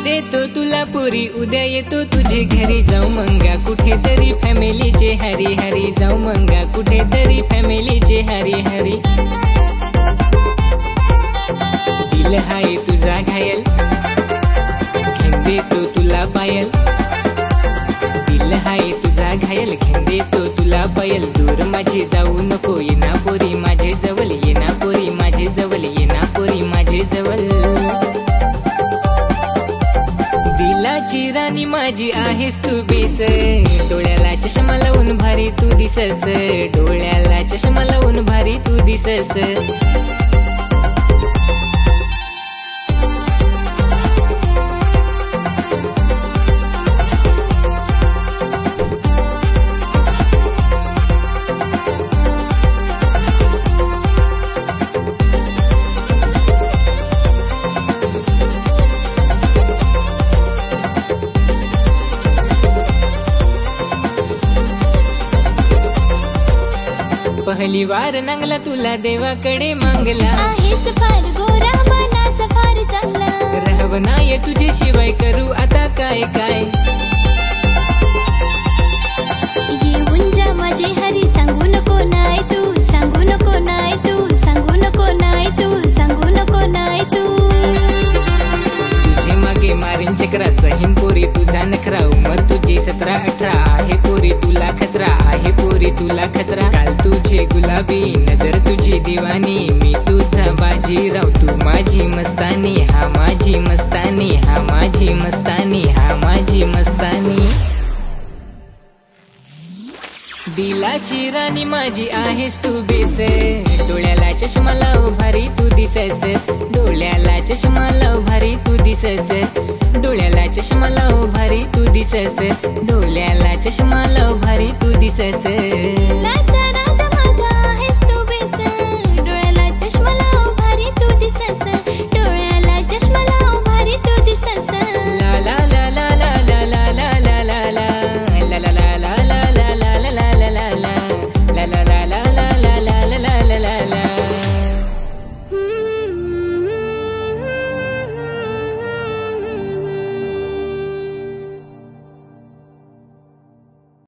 देतो तुला पुरी उद्या येतो तुझे घरी जाऊ मंगा कुठेतरी फॅमिलीचे हरी हरी जाऊ मंगा कुठेतरी फॅमिलीचे हरी हरी दिल हाय तुझा घायल घेऊन देतो तुला पायल दिल हाय तुझा घायल घेऊन देतो तुला पायल दूर माझे जाऊ नको ये ना पोरी माझे जवळ ये ना पोरी माझे जवळ ये ना पोरी माझे जवळ दिलाची राणी माझी आहेस तू बेस डोळ्याला चष्मा लावून भारी तू दिसस डोळ्याला चष्मा लावून भारी तू दिसस पहिली वार नांगला तुला देवाकडे मागला आहेस फार गोरा मनाचा फार चांगला रहव नाय तुझे शिवाय करू आता काय काय येऊन जा माझे हरी सांगू नको नाय तू सांगू नको नाय तू सांगू नको नाय तू सांगू नको नाय तू तुझे मागे मारीन चक्रा सहीन पोरी तुझा नखरा उमर तुझी 17-18 आहे पोरी तुला खतरा आहे पोरी तुला खतरा काल तुझे गुलाबी नजर तुझी दिवानी मी तुझा बाजीराव तू माझी मस्तानी हा माझी मस्तानी हा माझी मस्तानी हा माझी मस्तानी दिलाची राणी माझी आहेस तू बेस डोळ्याला चष्मा लाव भारी तू दिसस डोळ्याला चष्मा लाव भारी तू दिसस डोळ्याला चष्मा लाव भारी तू दिसस डोळ्याला चष्मा लाव भारी तू दिसस